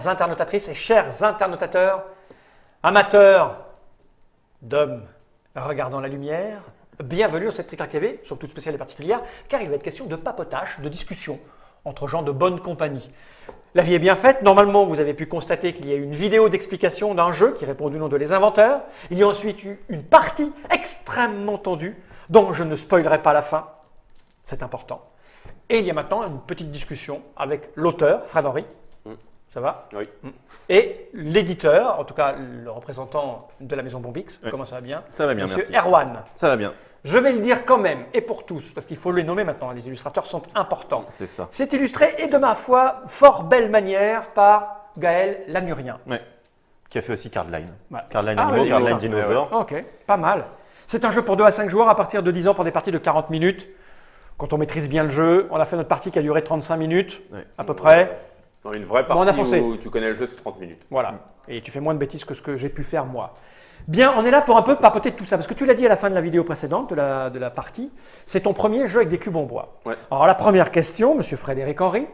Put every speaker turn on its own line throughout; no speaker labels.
chères internotatrices et chers internotateurs, amateurs d'hommes regardant la lumière, bienvenue dans cette Trick TV, somme toute spéciale et particulière, car il va être question de papotage, de discussion entre gens de bonne compagnie. La vie est bien faite. Normalement, vous avez pu constater qu'il y a eu une vidéo d'explication d'un jeu qui répond du nom de Les Inventeurs. Il y a ensuite eu une partie extrêmement tendue dont je ne spoilerai pas la fin. C'est important. Et il y a maintenant une petite discussion avec l'auteur, Fred Henry. Ça va?
Oui.
Et l'éditeur, en tout cas le représentant de la maison Bombix.
Oui.
Comment ça va bien?
Ça va bien,
Monsieur
merci.
Erwan.
Ça va bien.
Je vais le dire quand même, et pour tous, parce qu'il faut les nommer maintenant, les illustrateurs sont importants.
C'est ça.
C'est illustré, et de ma foi, fort belle manière, par Gaël Lamurien.
Ouais. Qui a fait aussi Cardline.
Voilà.
Cardline
Ah,
Animaux,
oui,
Cardline
oui.
Dinosaures.
Ok, pas mal. C'est un jeu pour 2 à 5 joueurs à partir de 10 ans pour des parties de 40 minutes. Quand on maîtrise bien le jeu, on a fait notre partie qui a duré 35 minutes,
Ouais.
à peu près.
Dans une vraie
Bon, on a
partie
foncé.
où tu connais le jeu, c'est 30 minutes.
Voilà. Et tu fais moins de bêtises que ce que j'ai pu faire moi. Bien, on est là pour un peu papoter de tout ça, parce que tu l'as dit à la fin de la vidéo précédente, de la partie, c'est ton premier jeu avec des cubes en bois.
Ouais.
Alors la première question, monsieur Frédéric Henry,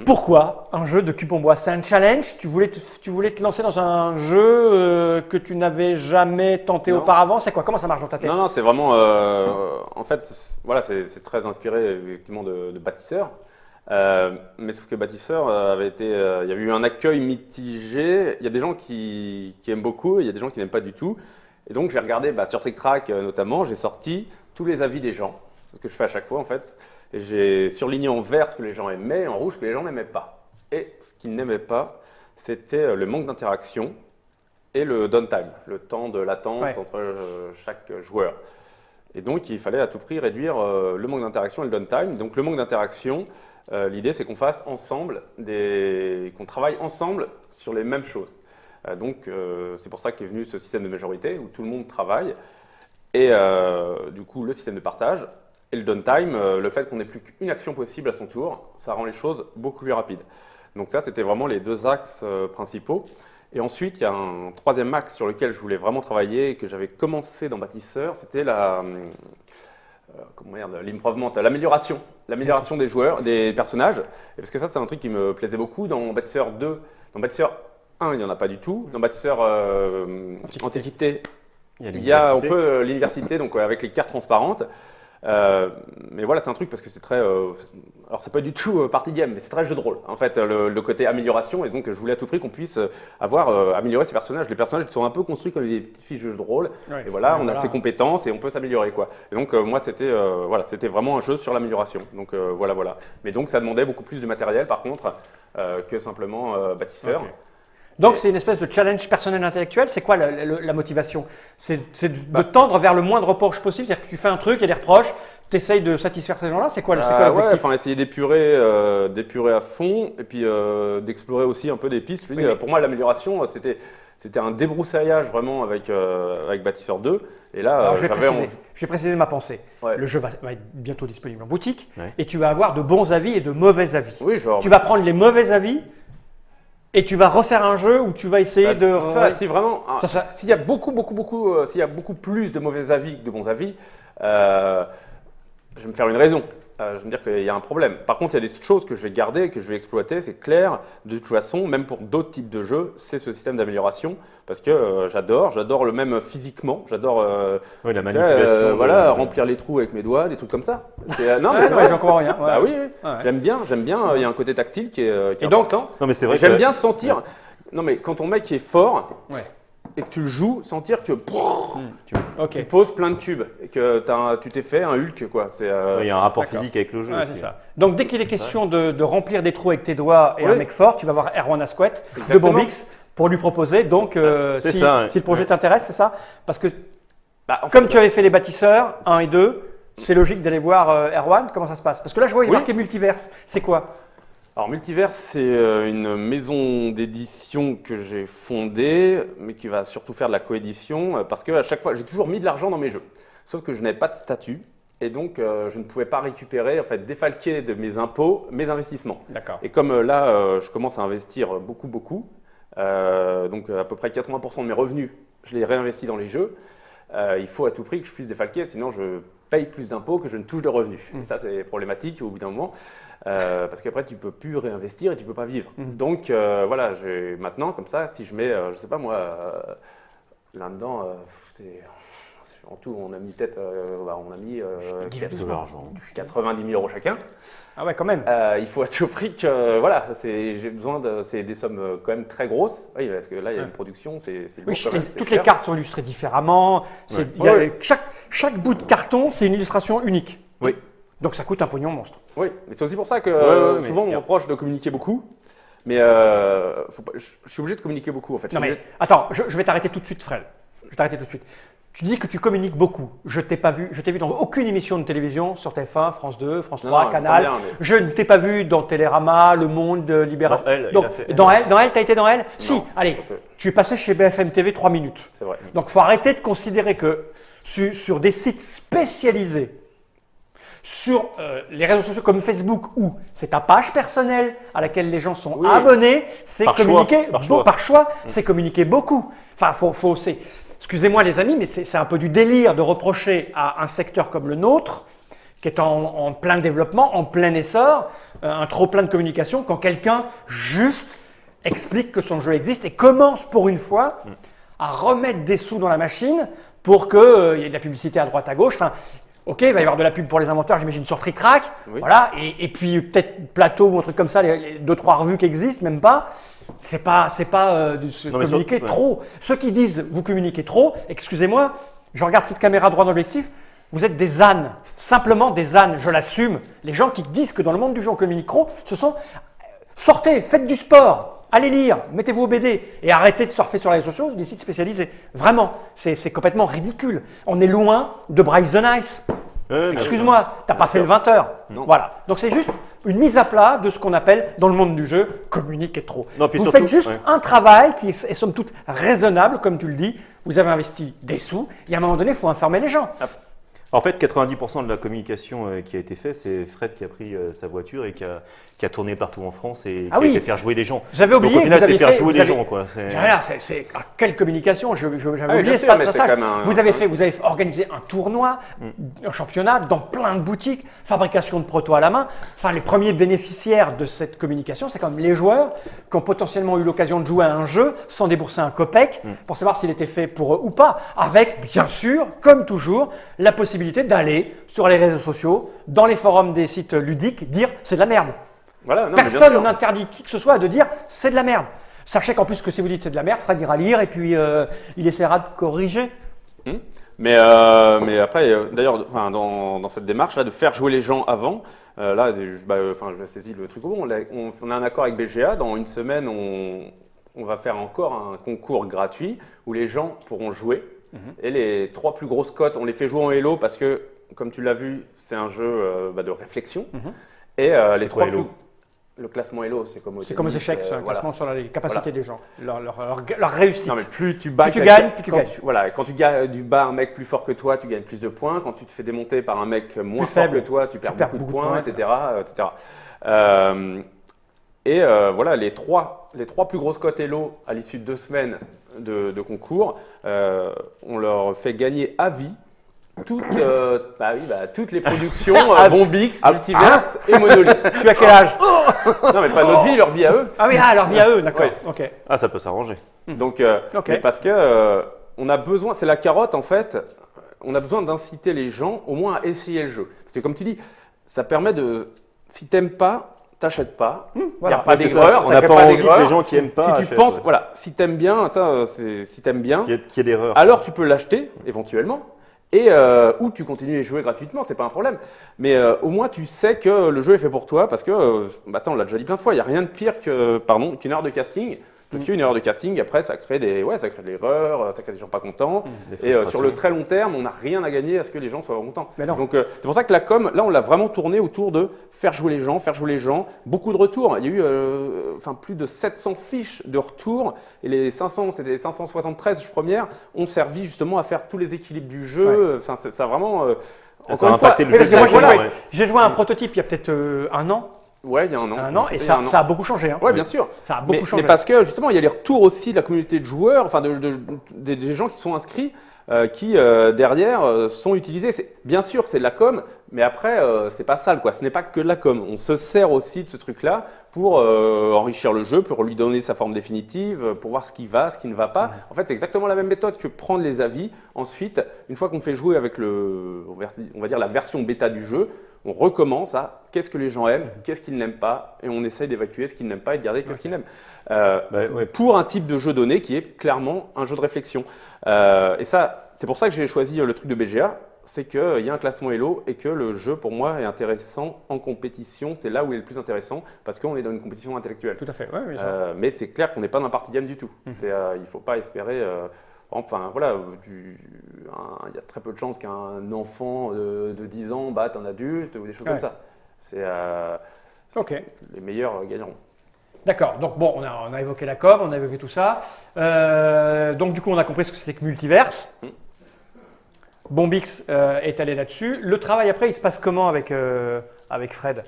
pourquoi un jeu de cubes en bois? C'est un challenge? Tu voulais te lancer dans un jeu que tu n'avais jamais tenté
Non.
auparavant? C'est quoi? Comment ça marche dans ta tête?
Non, non, c'est vraiment. En fait, voilà, c'est très inspiré effectivement de Bâtisseur. Mais sauf que Bâtisseur avait été. Il y avait eu un accueil mitigé. Il y a des gens qui aiment beaucoup et il y a des gens qui n'aiment pas du tout. Et donc, j'ai regardé sur Trick Track notamment, j'ai sorti tous les avis des gens. C'est ce que je fais à chaque fois en fait. Et j'ai surligné en vert ce que les gens aimaient et en rouge ce que les gens n'aimaient pas. Et ce qu'ils n'aimaient pas, c'était le manque d'interaction et le downtime, le temps de latence
Ouais.
entre chaque joueur. Et donc, il fallait à tout prix réduire le manque d'interaction et le downtime. Donc, le manque d'interaction, l'idée, c'est qu'on fasse ensemble, qu'on travaille ensemble sur les mêmes choses. Donc, c'est pour ça qu'est venu ce système de majorité où tout le monde travaille. Et du coup, le système de partage et le downtime, le fait qu'on n'ait plus qu'une action possible à son tour, ça rend les choses beaucoup plus rapides. Donc ça, c'était vraiment les deux axes principaux. Et ensuite, il y a un troisième axe sur lequel je voulais vraiment travailler et que j'avais commencé dans Bâtisseur, c'était l'amélioration des joueurs, des personnages. Et parce que ça, c'est un truc qui me plaisait beaucoup dans Bâtisseur 2. Dans Bâtisseur 1, il n'y en a pas du tout. Dans Bâtisseur Antiquité, il y a un peu l'université, donc avec les cartes transparentes. Mais voilà, c'est un truc parce que c'est très. Alors, c'est pas du tout party game, mais c'est très jeu de rôle. En fait, le côté amélioration, et donc je voulais à tout prix qu'on puisse améliorer ces personnages. Les personnages sont un peu construits comme des petites fiches de jeu de rôle.
Ouais.
Et voilà, on a
Voilà.
ses compétences et on peut s'améliorer, quoi. Et donc, moi, c'était vraiment un jeu sur l'amélioration. Donc, voilà. Mais donc, ça demandait beaucoup plus de matériel, par contre, que simplement Bâtisseur.
Ok. Donc c'est une espèce de challenge personnel intellectuel. C'est quoi la motivation? C'est de tendre vers le moindre reproche possible. C'est-à-dire que tu fais un truc, il y a des reproches, tu essayes de satisfaire ces gens-là. C'est quoi
Ouais,
l'objectif?
enfin, essayer d'épurer à fond et puis d'explorer aussi un peu des pistes. Je veux dire, pour moi, l'amélioration, c'était un débroussaillage vraiment avec Bâtisseur 2. Et là,
Alors, je
j'avais
vais préciser ma pensée.
Ouais.
Le jeu va être bientôt disponible en boutique
Ouais.
et tu vas avoir de bons avis et de mauvais avis.
Oui, genre.
Tu vas prendre les mauvais avis et tu vas refaire un jeu où tu vas essayer de…
Si vraiment,
Ça-
s'il y a s'il y a beaucoup plus de mauvais avis que de bons avis, je vais me faire une raison. Je vais me dire qu'il y a un problème. Par contre, il y a des choses que je vais garder, que je vais exploiter, c'est clair. De toute façon, même pour d'autres types de jeux, c'est ce système d'amélioration parce que j'adore le même physiquement. J'adore
Oui, la
tu sais,
manipulation.
remplir les trous avec mes doigts, des trucs comme ça. Non, mais
Ouais,
c'est vrai.
j'en comprends rien.
Bah oui,
Ouais.
j'aime bien. Il y a un côté tactile qui est
Et donc,
important.
Non, mais c'est vrai.
J'aime
que
bien sentir. Non, mais quand ton mec est fort
Ouais.
et que tu le joues, sentir que
Ok.
tu poses plein de tubes et que tu t'es fait un Hulk, quoi. C'est
il y a un rapport
D'accord.
physique avec le jeu
Ouais,
aussi.
c'est ça. Donc dès qu'il est question de remplir des trous avec tes doigts et
Oui.
un mec fort, tu vas voir Erwan Asquette de
Exactement.
Bombix pour lui proposer. Donc
C'est
si,
ça, ouais.
si le projet t'intéresse, c'est ça? Parce que
En fait,
comme tu avais fait les bâtisseurs 1 et 2, c'est logique d'aller voir Erwan. Comment ça se passe? Parce que là, je vois, il est
Oui.
marqué Multiverse. C'est quoi?
Alors Multiverse, c'est une maison d'édition que j'ai fondée, mais qui va surtout faire de la coédition, parce que à chaque fois, j'ai toujours mis de l'argent dans mes jeux. Sauf que je n'avais pas de statut, et donc je ne pouvais pas récupérer, en fait, défalquer de mes impôts mes investissements.
D'accord.
Et comme là, je commence à investir beaucoup, donc à peu près 80% de mes revenus, je les réinvestis dans les jeux, il faut à tout prix que je puisse défalquer, sinon je paye plus d'impôts que je ne touche de revenus. Et ça, c'est problématique au bout d'un moment. Parce qu'après, tu ne peux plus réinvestir et tu ne peux pas vivre. Donc, voilà, maintenant, comme ça, si je mets, je ne sais pas moi, là-dedans, en tout, on a mis peut-être 90 000 € chacun.
Ah ouais, quand même.
Il faut à tout prix que, voilà, j'ai besoin c'est des sommes quand même très grosses. Oui, parce que là, il y a une production, c'est
Oui,
lourd quand même,
toutes
cher.
les cartes sont illustrées différemment. Chaque bout de carton, c'est une illustration unique.
Oui.
Donc ça coûte un pognon monstre.
Oui, mais c'est aussi pour ça que
mais-
souvent on me reproche de communiquer beaucoup. Mais je suis obligé de communiquer beaucoup en fait.
Non mais attends, je vais t'arrêter tout de suite, Fred. Je vais t'arrêter tout de suite. Tu dis que tu communiques beaucoup. Je t'ai vu dans aucune émission de télévision sur TF1, France 2, France 3,
Non,
Canal.
j'entends bien, mais-
Je ne t'ai pas vu dans Télérama, Le Monde, Libération.
Dans Elle, il
Donc,
a fait-
dans Elle, t'as été dans Elle? Si, allez,
ok.
tu es passé chez BFM TV 3 minutes.
C'est vrai.
Donc, il faut arrêter de considérer que sur des sites spécialisés, sur les réseaux sociaux comme Facebook, où c'est ta page personnelle à laquelle les gens sont
Oui.
abonnés, c'est
Par
communiquer
choix, par choix.
c'est communiquer beaucoup. Enfin, excusez-moi les amis, mais c'est un peu du délire de reprocher à un secteur comme le nôtre, qui est en plein développement, en plein essor, un trop plein de communication, quand quelqu'un juste explique que son jeu existe et commence pour une fois à remettre des sous dans la machine pour qu'il y ait de la publicité à droite à gauche. Enfin, ok, il va y avoir de la pub pour les inventeurs, j'imagine, sur Trick Track.
Oui.
Voilà, et puis peut-être Plateau ou un truc comme ça, les 2-3 revues qui existent, même pas. C'est pas de se
Non, mais
communiquer
ouais.
trop. Ceux qui disent vous communiquez trop, excusez-moi, je regarde cette caméra droit dans l'objectif, vous êtes des ânes, simplement des ânes, je l'assume. Les gens qui disent que dans le monde du jeu on communique trop, ce sont sortez, faites du sport, allez lire, mettez-vous au BD et arrêtez de surfer sur les réseaux sociaux, des sites spécialisés. Vraiment, c'est complètement ridicule. On est loin de Bryce the Nice. Excuse-moi, t'as pas fait le 20h.
Non.
Voilà. Donc c'est juste une mise à plat de ce qu'on appelle dans le monde du jeu communiquer trop.
Non, puis
Vous
surtout,
faites juste
ouais.
un travail qui est somme toute raisonnable, comme tu le dis. Vous avez investi des sous et à un moment donné, il faut informer les gens.
En fait, 90% de la communication qui a été faite, c'est Fred qui a pris sa voiture et qui a tourné partout en France et qui
Ah
a
oui.
été faire jouer des gens.
J'avais oublié
Donc au final,
que vous
c'est
aviez
faire
fait-
jouer
vous
des
avez-
gens. Quoi.
Quelle communication, j'avais
oui,
oublié
bien
ce
sûr, mais
passage.
c'est quand même
Vous avez organisé un tournoi, un championnat dans plein de boutiques, fabrication de proto à la main. Enfin, les premiers bénéficiaires de cette communication, c'est quand même les joueurs qui ont potentiellement eu l'occasion de jouer à un jeu sans débourser un copec pour savoir s'il était fait pour eux ou pas. Avec, bien sûr, comme toujours, la possibilité d'aller sur les réseaux sociaux, dans les forums des sites ludiques, dire c'est de la merde.
Voilà, non, mais bien
Personne
sûr.
n'interdit qui que ce soit de dire c'est de la merde. Sachez qu'en plus que si vous dites c'est de la merde, Fred ira lire et puis il essaiera de corriger.
Mais après, d'ailleurs, enfin, dans cette démarche là de faire jouer les gens avant, là, je saisis le truc au bon. On a un accord avec BGA. Dans une semaine, on va faire encore un concours gratuit où les gens pourront jouer. Et les 3 plus grosses cotes, on les fait jouer en Hello parce que, comme tu l'as vu, c'est un jeu de réflexion. Et les 3
quoi, Hello?
Le classement Hello, c'est comme
C'est comme aux
tennis,
échecs, c'est un
voilà.
classement sur les capacités
Voilà.
des gens, leur réussite.
Non, mais plus tu bats
Plus tu
quelqu'un-
gagnes, plus tu
quand
gagnes.
Voilà, quand tu bats un mec plus fort que toi, tu gagnes plus de points. Quand tu te fais démonter par un mec moins
Plus
fort
faible,
que toi, tu perds beaucoup de points, etc. Voilà, les trois plus grosses cotes Hello à l'issue de 2 semaines de concours, on leur fait gagner à vie toutes les productions Bombix, Multiverse et Monolith.
Tu as quel âge?
Non, mais pas notre vie, leur vie à eux.
Ah oui, leur vie à eux, d'accord.
Ouais.
Ok.
Ah, ça peut s'arranger.
Donc,
Ok.
mais parce que on a besoin, c'est la carotte en fait, on a besoin d'inciter les gens au moins à essayer le jeu. Parce que comme tu dis, ça permet de, si t'aimes pas, t'achètes pas.
Voilà.
Y a pas
C'est ça,
d'aigreur,
on
ça
n'a
crée
pas
pas
envie que
d'aigreur.
les gens qui aiment pas
Si tu
achètent,
penses,
ouais.
voilà, si t'aimes bien, si t'aimes bien,
Qu'il y ait d'erreurs.
alors tu peux l'acheter éventuellement. Et ou tu continues à y jouer gratuitement, c'est pas un problème. Mais au moins tu sais que le jeu est fait pour toi parce que ça on l'a déjà dit plein de fois, il n'y a rien de pire qu'une erreur de casting. Parce qu'une erreur de casting, après, ça crée de l'erreur, ça crée des gens pas contents.
Des
Et sur
frustrations.
le très long terme, on n'a rien à gagner à ce que les gens soient contents.
Mais non.
Donc c'est pour ça que la com, là, on l'a vraiment tourné autour de faire jouer les gens. Beaucoup de retours. Il y a eu plus de 700 fiches de retours. Et les 500, c'était les 573 premières, ont servi justement à faire tous les équilibres du jeu. Enfin, ça a vraiment…
Ça a impacté le
Mais parce
jeu
que moi,
directement, ouais.
j'ai joué à un prototype il y a peut-être 1 an.
Ouais, il y a un an.
Un an, et
Il y a un an.
ça a beaucoup changé. Hein.
Ouais, bien sûr.
Ça a beaucoup changé.
Mais parce que justement, il y a les retours aussi de la communauté de joueurs, enfin des gens qui sont inscrits, qui derrière sont utilisés. Bien sûr, c'est de la com, mais après, c'est pas sale, quoi. Ce n'est pas que de la com. On se sert aussi de ce truc-là pour enrichir le jeu, pour lui donner sa forme définitive, pour voir ce qui va, ce qui ne va pas. En fait, c'est exactement la même méthode que prendre les avis. Ensuite, une fois qu'on fait jouer avec on va dire la version bêta du jeu, on recommence à qu'est-ce que les gens aiment, qu'est-ce qu'ils n'aiment pas, et on essaye d'évacuer ce qu'ils n'aiment pas et de garder que ce qu'ils aiment. Pour un type de jeu donné qui est clairement un jeu de réflexion. Et ça, c'est pour ça que j'ai choisi le truc de BGA, c'est qu'il y a un classement Elo et que le jeu, pour moi, est intéressant en compétition. C'est là où il est le plus intéressant parce qu'on est dans une compétition intellectuelle.
Tout à fait, ouais,
mais c'est clair qu'on n'est pas dans un party game du tout. Il ne faut pas espérer… Enfin, voilà, il y a très peu de chances qu'un enfant de 10 ans batte un adulte ou des choses comme ça. Les meilleurs gagneront.
D'accord, donc bon, on a évoqué la com, on a évoqué tout ça. Donc du coup, on a compris ce que c'était que Multiverse. Bombix est allé là-dessus. Le travail après, il se passe comment avec Fred?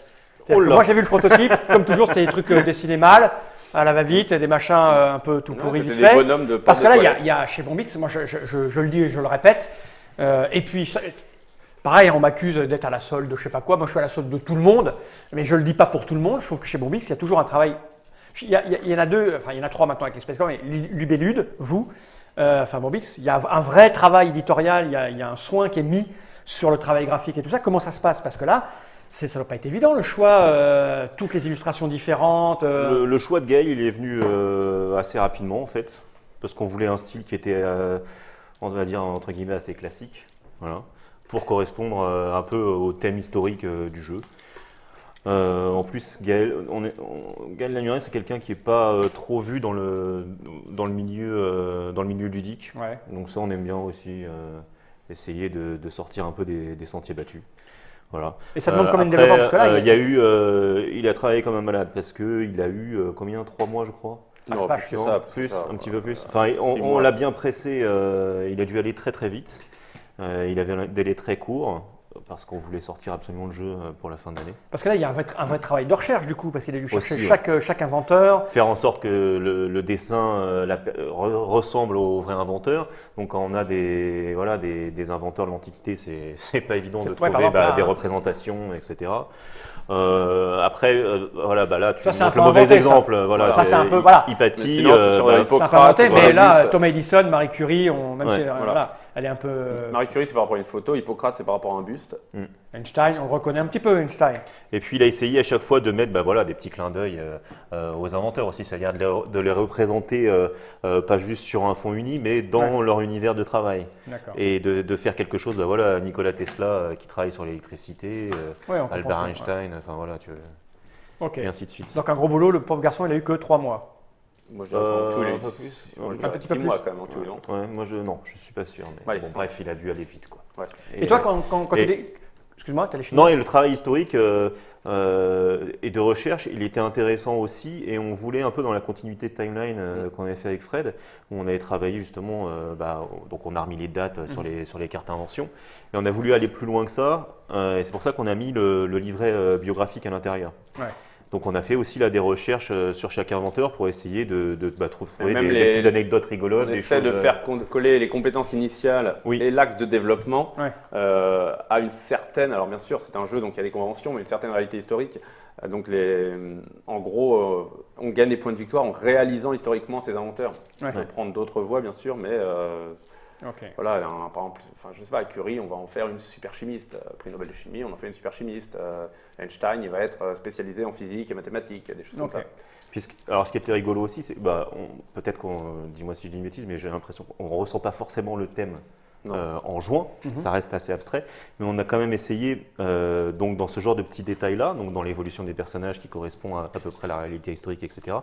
Moi, j'ai vu le prototype, comme toujours, c'était des trucs dessinés mal, à la va-vite, des machins un peu tout pourris vite fait. Parce que là, il y a chez Bombix, moi je le dis et je le répète, et puis pareil, on m'accuse d'être à la solde de je sais pas quoi, moi je suis à la solde de tout le monde, mais je le dis pas pour tout le monde, je trouve que chez Bombix, il y a toujours un travail, il y en a deux, enfin il y en a trois maintenant avec l'Espèce mais Lubélude, vous, Bombix, il y a un vrai travail éditorial, il y a un soin qui est mis sur le travail graphique et tout ça. Comment ça se passe? Parce que là, ça ne doit pas être évident le choix, toutes les illustrations différentes.
Le choix de Gaël, il est venu assez rapidement en fait, parce qu'on voulait un style qui était, on va dire entre guillemets, assez classique, voilà, pour correspondre un peu au thème historique du jeu. En plus, Gaël Lagnuret, c'est quelqu'un qui n'est pas trop vu dans le milieu ludique.
Ouais.
Donc ça, on aime bien aussi essayer de sortir un peu des sentiers battus. Voilà.
Et ça demande combien de développement? Parce que là,
il a travaillé comme un malade parce qu'il a eu combien? 3 mois, je crois.
Non,
vache,
plus que ça,
un petit peu plus. Enfin, on l'a bien pressé. Il a dû aller très très vite. Il avait un délai très court parce qu'on voulait sortir absolument le jeu pour la fin de l'année.
Parce que là, il y a un vrai travail de recherche du coup, parce qu'il a dû chercher
Aussi,
chaque inventeur.
Faire en sorte que le dessin ressemble au vrai inventeur. Donc quand on a des inventeurs de l'Antiquité, c'est pas évident de trouver des représentations, etc. Après, là, tu montres le mauvais exemple. Voilà,
ça, c'est un peu,
Hypatie,
sur Hippocrate,
mais là, Thomas Edison, Marie Curie, elle est un peu…
Marie Curie, c'est par rapport à une photo. Hippocrate, c'est par rapport à un buste.
Einstein, on le reconnaît un petit peu, Einstein.
Et puis, il a essayé à chaque fois de mettre des petits clins d'œil aux inventeurs aussi, c'est-à-dire de les représenter pas juste sur un fond uni, mais dans leur univers de travail. Et de faire quelque chose, Nikola Tesla qui travaille sur l'électricité, Albert Einstein, et ainsi de suite.
Donc un gros boulot, le pauvre garçon, il a eu que 3 mois.
Moi, j'ai un
peu plus.
Un petit
6
peu
mois
plus.
quand même en tout, non?
Ouais, moi, je suis pas sûr. Mais bref, il a dû aller vite, quoi.
Ouais.
Et toi, quand tu dis… Excuse-moi, tu allais finir?
Non, et le travail historique et de recherche, il était intéressant aussi, et on voulait un peu dans la continuité de timeline qu'on avait fait avec Fred, où on avait travaillé justement, donc on a remis les dates sur les cartes invention, et on a voulu aller plus loin que ça, et c'est pour ça qu'on a mis le livret biographique à l'intérieur.
Ouais.
Donc on a fait aussi des recherches sur chaque inventeur pour essayer de trouver des petites anecdotes rigolotes.
On essaie de faire coller les compétences initiales et l'axe de développement à une certaine… Alors bien sûr, c'est un jeu, donc il y a des conventions, mais une certaine réalité historique. Donc en gros, on gagne des points de victoire en réalisant historiquement ces inventeurs. On peut prendre d'autres voies, bien sûr, mais… Voilà, par exemple, je sais pas, à Curie, on va en faire une super chimiste. Prix Nobel de chimie, on en fait une super chimiste. Einstein, il va être spécialisé en physique et mathématiques, des choses comme ça.
Alors, ce qui était rigolo aussi, c'est peut-être dis-moi si je dis une bêtise, mais j'ai l'impression qu'on ne ressent pas forcément le thème en jouant. Ça reste assez abstrait, mais on a quand même essayé, donc dans ce genre de petits détails-là, donc dans l'évolution des personnages qui correspond à peu près à la réalité historique, etc.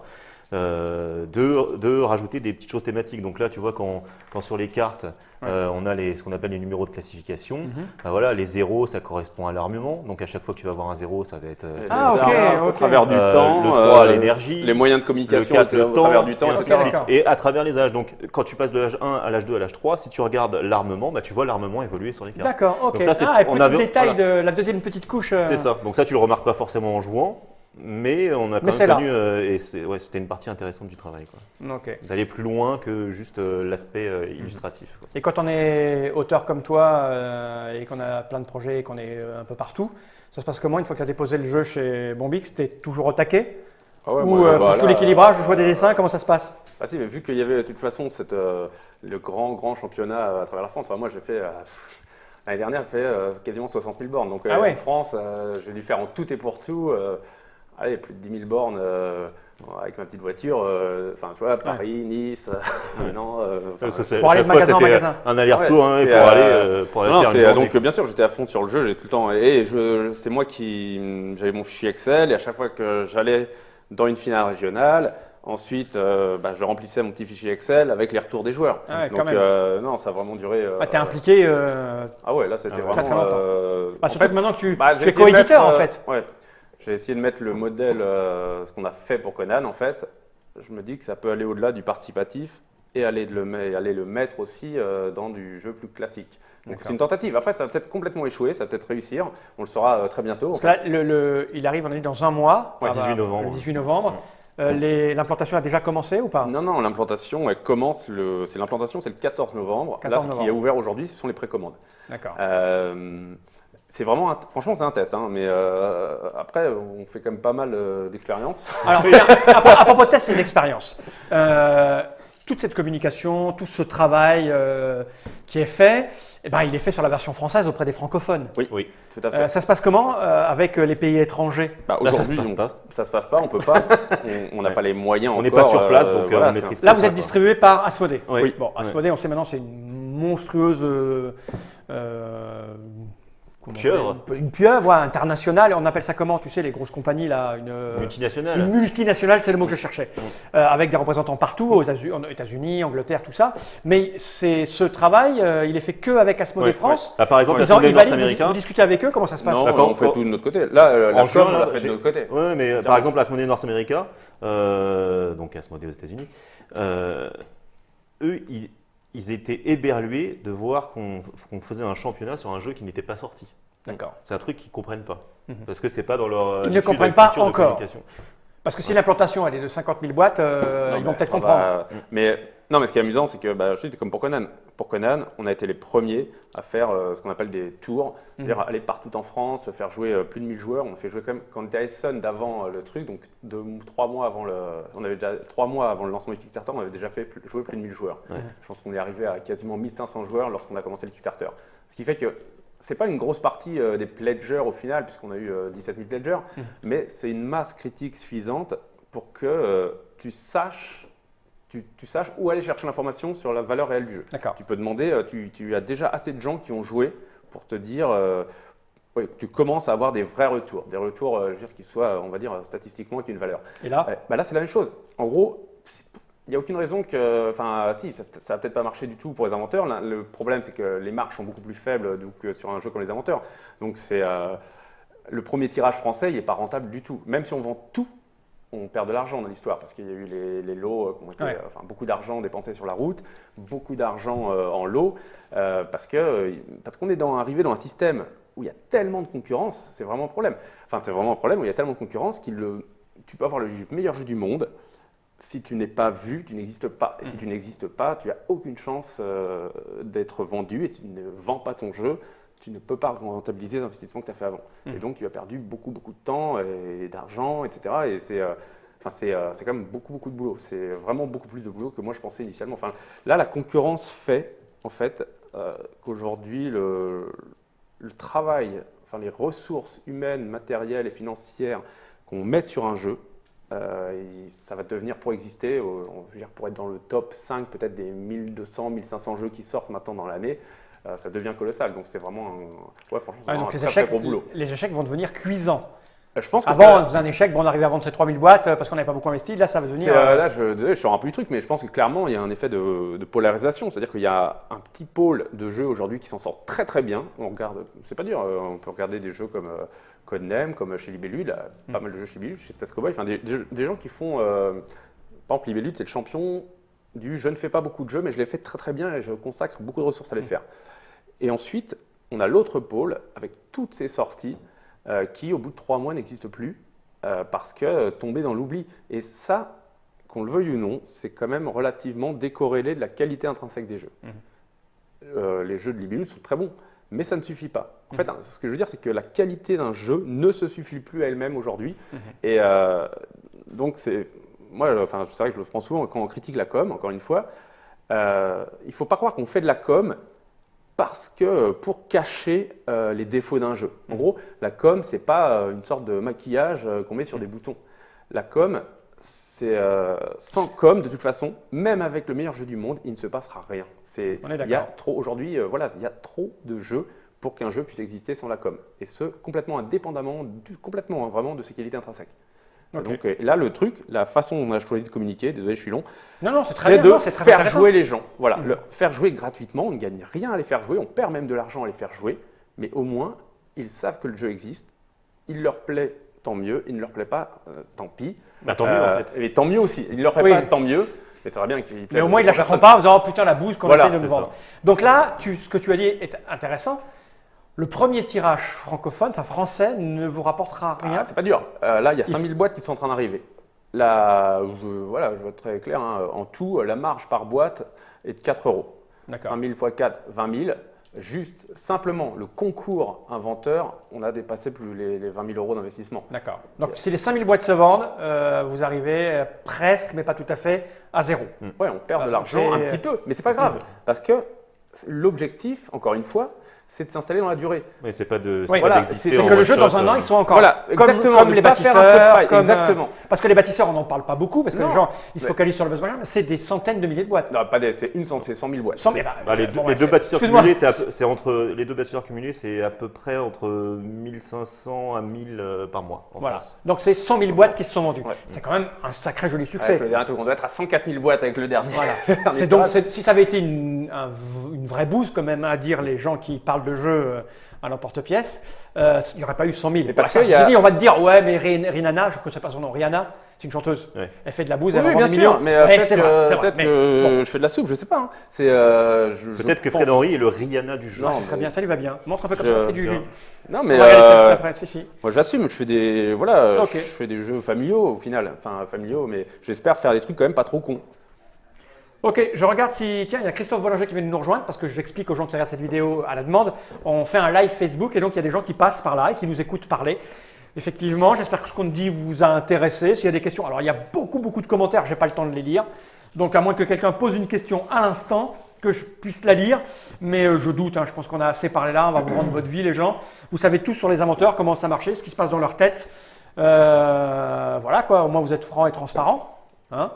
De rajouter des petites choses thématiques. Donc là, tu vois, quand sur les cartes, on a ce qu'on appelle les numéros de classification, les 0, ça correspond à l'armement. Donc à chaque fois que tu vas avoir un 0, ça va être
au travers du temps,
le 3, l'énergie,
les moyens de communication,
le 4, le
au travers du temps, etc.
Et à travers les âges. Donc quand tu passes de l'âge 1 à l'âge 2 à l'âge 3, si tu regardes l'armement, tu vois l'armement évoluer sur les cartes.
D'accord, ok.
Donc ça,
et petit détail de la deuxième petite couche.
C'est ça. Donc ça, tu le remarques pas forcément en jouant. Mais on a quand
Mais c'est
même
là.
connu, et c'était une partie intéressante du travail, quoi.
Ok.
D'aller plus loin que juste l'aspect illustratif, quoi.
Et quand on est auteur comme toi et qu'on a plein de projets et qu'on est un peu partout, ça se passe comment une fois que tu as déposé le jeu chez Bombix? Tu es toujours au taquet?
Ah ouais,
Ou
moi,
pour
bah,
tout
là,
l'équilibrage, le choix des dessins, comment ça se passe?
Ah si, mais vu qu'il y avait de toute façon le grand championnat à travers la France, enfin, moi j'ai fait, l'année dernière, j'ai fait quasiment 60 000 bornes. Donc
Ah ouais.
en France, je vais dû faire en tout et pour tout, allez, plus de 10 000 bornes avec ma petite voiture. Enfin, tu vois, Paris, Nice, non.
Pour aller de magasin en magasin.
Un aller-retour,
Ouais,
pour aller
non,
faire une journée,
donc
quoi.
bien sûr, j'étais à fond sur le jeu, j'ai tout le temps. Et c'est moi qui. J'avais mon fichier Excel et à chaque fois que j'allais dans une finale régionale, ensuite, je remplissais mon petit fichier Excel avec les retours des joueurs.
Ah ouais,
Donc,
quand même.
non, ça a vraiment duré.
T'es impliqué
Ah ouais, là, c'était
Ah ouais.
vraiment.
Très longtemps.
En
Surtout
fait,
que maintenant que tu
j'ai
es
essayé de
coéditeur,
mettre,
en fait.
Ouais. J'ai essayé de mettre le modèle, ce qu'on a fait pour Conan, en fait. Je me dis que ça peut aller au-delà du participatif et aller le mettre aussi dans du jeu plus classique. Donc
D'accord.
c'est une tentative. Après, ça va peut-être complètement échouer, ça va peut-être réussir. On le saura très bientôt.
Parce que là, il arrive, on est dans un mois.
Ouais,
18 novembre.
Le 18 novembre. L'implantation a déjà commencé ou pas?
Non, l'implantation, elle commence, c'est l'implantation, c'est le 14 novembre.
14
Là, ce qui est
novembre.
ouvert aujourd'hui, ce sont les précommandes.
D'accord.
C'est vraiment, franchement, c'est un test, hein, mais après, on fait quand même pas mal d'expériences.
Alors, tiens, à propos de test, c'est une expérience. Toute cette communication, tout ce travail qui est fait, eh ben, il est fait sur la version française auprès des francophones.
Oui.
Tout à fait.
Ça se passe comment avec les pays étrangers?
Bah,
Là, ça se
aujourd'hui,
passe pas.
ça se passe pas, on peut pas, on n'a
Ouais.
pas les moyens
On n'est
encore.
pas sur place, donc
voilà,
on
c'est
maîtrise
Là,
pas
vous
ça,
êtes
quoi.
distribué par Asmodée.
Oui.
Bon, Asmodée, on sait maintenant, c'est une monstrueuse comment on
Pieuvre.
appelle, une pieuvre internationale. On appelle ça comment? Tu sais, les grosses compagnies là, une
Multinationale.
multinationale, c'est le mot que je cherchais. Avec des représentants partout, aux États-Unis, Angleterre, tout ça. Mais ce travail, il est fait que avec Asmodée
Ouais,
France.
ouais. Bah, par exemple,
Ils
Asmodée
valident, vous
Nord-Américain.
discutez avec eux, comment ça se passe?
Non,
D'accord.
on fait tout de notre côté. Là, la
En juin,
com, on l'a
là,
fait de notre côté.
Ouais, mais par exemple, Asmodée North-America, donc Asmodée aux États-Unis, eux, ils étaient éberlués de voir qu'on faisait un championnat sur un jeu qui n'était pas sorti.
D'accord.
C'est un truc qu'ils ne comprennent pas.
Mhm.
Parce que c'est pas dans leur.
Ils ne
habitude,
comprennent pas
culture de
encore.
communication.
Parce que si l'implantation elle est de 50 000 boîtes,
Non,
ils vont
mais
peut-être
on
comprendre.
va- Mais non, mais ce qui est amusant, c'est que je dis, c'est comme pour Conan. Pour Conan, on a été les premiers à faire ce qu'on appelle des tours, c'est-à-dire aller partout en France, faire jouer plus de 1000 joueurs. On a fait jouer quand même quand on était à Essen d'avant le truc, donc 3 mois avant on avait déjà 3 mois avant le lancement du Kickstarter, on avait déjà fait jouer plus de 1000 joueurs.
Ouais.
Je pense qu'on est arrivé à quasiment 1500 joueurs lorsqu'on a commencé le Kickstarter. Ce qui fait que c'est pas une grosse partie des pledgers au final, puisqu'on a eu 17 000 pledgers, mais c'est une masse critique suffisante pour que tu saches où aller chercher l'information sur la valeur réelle du jeu.
D'accord.
Tu peux demander, tu as déjà assez de gens qui ont joué pour te dire, oui, tu commences à avoir des vrais retours, des retours, je veux dire, qui soient, on va dire, statistiquement, qui aient une valeur.
Et là,
Là, c'est la même chose. En gros, il n'y a aucune raison que, enfin, si, ça va peut-être pas marcher du tout pour les inventeurs. Là, le problème, c'est que les marges sont beaucoup plus faibles que sur un jeu comme les inventeurs. Donc, c'est le premier tirage français, il n'est pas rentable du tout. Même si on vend tout, on perd de l'argent dans l'histoire parce qu'il y a eu les lots qui ont été, beaucoup d'argent dépensé sur la route, beaucoup d'argent en lots, parce qu'on est arrivé dans un système où il y a tellement de concurrence, c'est vraiment un problème. Enfin, c'est vraiment un problème où il y a tellement de concurrence tu peux avoir le meilleur jeu du monde. Si tu n'es pas vu, tu n'existes pas. Et si tu n'existes pas, tu n'as aucune chance d'être vendu. Et si tu ne vends pas ton jeu, tu ne peux pas rentabiliser les investissements que tu as fait avant. Et donc, tu as perdu beaucoup de temps et d'argent, etc. Et c'est quand même beaucoup de boulot. C'est vraiment beaucoup plus de boulot que moi je pensais initialement. Enfin, là, la concurrence fait, en fait, qu'aujourd'hui, le travail, enfin, les ressources humaines, matérielles et financières qu'on met sur un jeu, ça va devenir, pour exister, on veut dire pour être dans le top 5 peut-être des 1200, 1500 jeux qui sortent maintenant dans l'année, ça devient colossal. Donc c'est vraiment franchement, c'est
donc
un très gros boulot.
les échecs vont devenir cuisants.
Je pense que
Avant, on faisait un échec, on arrivait à vendre ces 3000 boîtes parce qu'on n'avait pas beaucoup investi. Là, ça va devenir.
là, je sors un peu du truc, mais je pense que clairement, il y a un effet de polarisation. C'est-à-dire qu'il y a un petit pôle de jeux aujourd'hui qui s'en sort très très bien. On regarde, c'est pas dur, on peut regarder des jeux comme Codename, comme chez Libellude, pas mal de jeux chez Libellude, chez Space Cowboy, enfin des gens qui font. Par exemple, Libellude, c'est le champion du je ne fais pas beaucoup de jeux, mais je les fais très très bien et je consacre beaucoup de ressources à les faire. Et ensuite, on a l'autre pôle avec toutes ces sorties qui, au bout de 3 mois, n'existent plus parce que tomber dans l'oubli. Et ça, qu'on le veuille ou non, c'est quand même relativement décorrélé de la qualité intrinsèque des jeux. Les jeux de Libellus sont très bons, mais ça ne suffit pas. En fait, ce que je veux dire, c'est que la qualité d'un jeu ne se suffit plus à elle-même aujourd'hui. Et donc, c'est vrai que je le prends souvent quand on critique la com, encore une fois. Il ne faut pas croire qu'on fait de la com parce que pour cacher les défauts d'un jeu. En gros, la com, ce n'est pas une sorte de maquillage qu'on met sur des boutons. La com, c'est sans com, de toute façon, même avec le meilleur jeu du monde, il ne se passera rien.
On est
il y a trop aujourd'hui, il y a trop de jeux pour qu'un jeu puisse exister sans la com. Et ce, complètement indépendamment, vraiment de ses qualités intrinsèques.
Ok.
Donc là, le truc, la façon dont on a choisi de communiquer, désolé, je suis long,
Non, c'est très
c'est
bien.
de
Non, c'est très
faire
intéressant.
jouer les gens. Voilà, faire jouer gratuitement, on ne gagne rien à les faire jouer, on perd même de l'argent à les faire jouer, mais au moins, ils savent que le jeu existe, il leur plaît, tant mieux, il ne leur plaît pas, tant pis.
Bah, tant mieux en fait.
Et tant mieux aussi, il ne leur plaît
Oui.
pas, tant mieux, mais ça serait bien qu'il plaise.
Mais au moins, ils ne
aux
l'achèteront
personnes.
pas en disant « Oh putain, la bouse qu'on
Voilà,
essaie de me
c'est
vendre
ça. ».
Donc là, ce que tu as dit est intéressant. Le premier tirage francophone, enfin français, ne vous rapportera rien.
Ah, c'est pas dur. Là, il y a 5000 boîtes qui sont en train d'arriver. Là, je vais être très clair, hein, en tout, la marge par boîte est de 4 euros.
D'accord.
5000 x 4, 20 000. Juste, simplement, le concours inventeur, on a dépassé plus les 20 000 euros d'investissement.
D'accord. Donc si les 5000 boîtes se vendent, vous arrivez presque, mais pas tout à fait, à zéro.
Ouais, on perd
Ah,
de l'argent
c'est-
un petit peu, mais c'est pas grave. Parce que l'objectif, encore une fois, c'est de s'installer dans la durée.
Mais c'est pas de
Oui,
pas
voilà,
d'exister
c'est
en
C'est que le
one
jeu,
shot,
dans un an, ils sont encore
Voilà, exactement,
comme
ne
les
pas faire un feu de
bâtisseurs,
paille,
comme,
exactement.
parce que les bâtisseurs, on n'en parle pas beaucoup, parce que
Non,
les gens, ils se
mais-
focalisent sur le buzz machin, mais c'est des centaines de milliers de boîtes.
Non, pas des, c'est 100 000 boîtes.
100 000,
Bah, les
bon,
deux
ouais, c'est-
bâtisseurs
excuse-moi.
cumulés, c'est entre les deux bâtisseurs cumulés, c'est à peu près entre 1500 à 1000 par mois en
Voilà.
France.
Donc c'est 100 000 boîtes qui se sont vendues.
Ouais.
C'est quand même un sacré joli succès.
Avec le dernier truc, on doit être à 104 000 boîtes avec le dernier.
Voilà.
Le dernier
C'est donc,
tirage.
si ça avait été une vraie bouse quand même à dire les gens qui parlent de jeu à l'emporte-pièce, il n'y aurait pas eu 100 000.
Mais parce
Ouais,
qu'il y a-
ceci dit, on va te dire, ouais, mais Rihanna, je ne connais pas son nom, Rihanna, c'est une chanteuse.
Ouais.
Elle fait de la bouse,
Oui,
elle
oui,
vend
bien
des
sûr,
millions.
mais
Ouais,
peut-être
c'est vrai, c'est vrai.
que
Mais bon,
je fais de la soupe, je sais pas. Hein. C'est,
Peut-être que
pense-
Fred Henry est le Rihanna du jeu.
ouais,
Non,
ça serait
mais-
bien, ça lui va bien. Montre un peu comme
Je-
ça, c'est du.
bien.
Non,
On
mais
va regarder ça juste après, si, si.
moi j'assume, je fais des voilà,
Ok.
je fais des jeux familiaux au final, enfin familiaux, mais j'espère faire des trucs quand même pas trop cons.
Ok, je regarde si. Tiens, il y a Christophe Bollinger qui vient de nous rejoindre parce que j'explique aux gens qui regardent cette vidéo à la demande. On fait un live Facebook et donc il y a des gens qui passent par là et qui nous écoutent parler. Effectivement, j'espère que ce qu'on dit vous a intéressé. S'il y a des questions, alors il y a beaucoup de commentaires, j'ai pas le temps de les lire. Donc à moins que quelqu'un pose une question à l'instant, que je puisse la lire. Mais je doute, hein, je pense qu'on a assez parlé là. On va vous rendre votre vie, les gens. Vous savez tout sur les inventeurs, comment ça marchait, ce qui se passe dans leur tête. Voilà quoi, au moins vous êtes franc et transparent. Hein.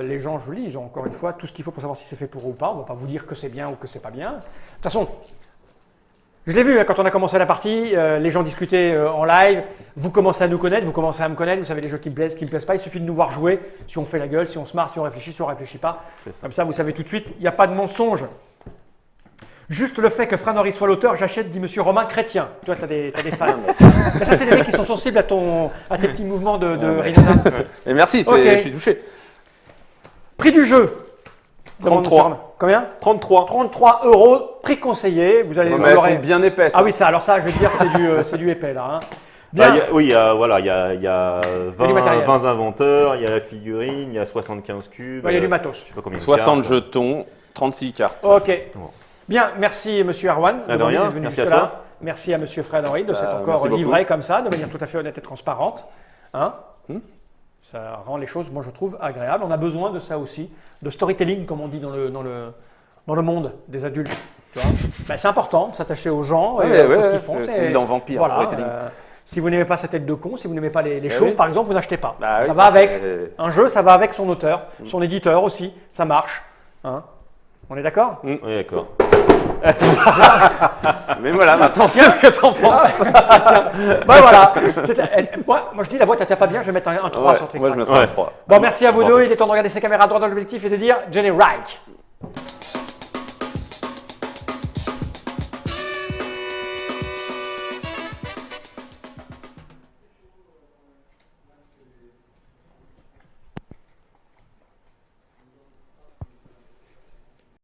Les gens, je lis, ils ont encore une fois tout ce qu'il faut pour savoir si c'est fait pour eux ou pas. On ne va pas vous dire que c'est bien ou que c'est pas bien. De toute façon, je l'ai vu hein, quand on a commencé la partie, les gens discutaient en live. Vous commencez à nous connaître, vous commencez à me connaître. Vous savez les jeux qui me plaisent, qui me plaisent pas. Il suffit de nous voir jouer. Si on fait la gueule, si on se marre, si on réfléchit, si on réfléchit pas.
C'est ça.
Comme ça, vous savez tout de suite. Il n'y a pas de mensonge. Juste le fait que Fran Henry soit l'auteur, j'achète, dit Monsieur Romain Chrétien. Toi, tu as des fans. Mais ça, c'est des mecs qui sont sensibles à tes petits mouvements de Rihanna.
Et merci,
Ok.
je suis touché.
Prix du jeu.
33.
Combien
33.
33 €, prix conseillé. Vous allez
Non,
vous
mais elles
l'aurez-
sont bien épaisses.
Ah oui, ça, alors ça, je vais te dire, c'est du épais là. Hein.
Bah,
Bien.
oui, il y a 20,
matériel.
20 inventeurs, il y a la figurine, il y a 75 cubes.
Il y a du matos.
Je sais pas combien de
60
cartes.
jetons, 36 cartes.
Ok.
Bon.
Bien, merci Monsieur Arwan
Ah, de rien,
d'être venu
merci à
jusque-là.
toi.
Merci à Monsieur Fred Henry de s'être
Bah,
encore
merci beaucoup.
livré comme ça, de manière tout à fait honnête et transparente. Hein
Hmm.
Ça rend les choses, moi je trouve, agréables. On a besoin de ça aussi, de storytelling, comme on dit dans le monde des adultes. Tu vois Ben, c'est important de s'attacher aux gens et
Ouais,
aux choses
ouais,
qu'ils font.
c'est ce qu'on dit dans Vampire,
voilà,
storytelling.
si vous n'aimez pas sa tête de con, si vous n'aimez pas les
Eh
chauves,
oui.
par exemple, vous n'achetez pas.
Bah oui,
ça
ça,
va avec.
c'est-
Un jeu, ça va avec son auteur, son éditeur aussi. Ça marche. Hein on est d'accord
Oui, d'accord.
Mais voilà, maintenant, c'est ce que t'en penses.
Ben voilà. Moi, je dis la boîte, elle tient pas bien, je vais mettre un 3
Ouais,
sur Trick
moi, je
Track.
mettrais un
Ouais.
3.
Bon, merci à vous
Bravo.
deux. Il est temps de regarder ces caméras droit dans l'objectif et de dire Jenny Reich.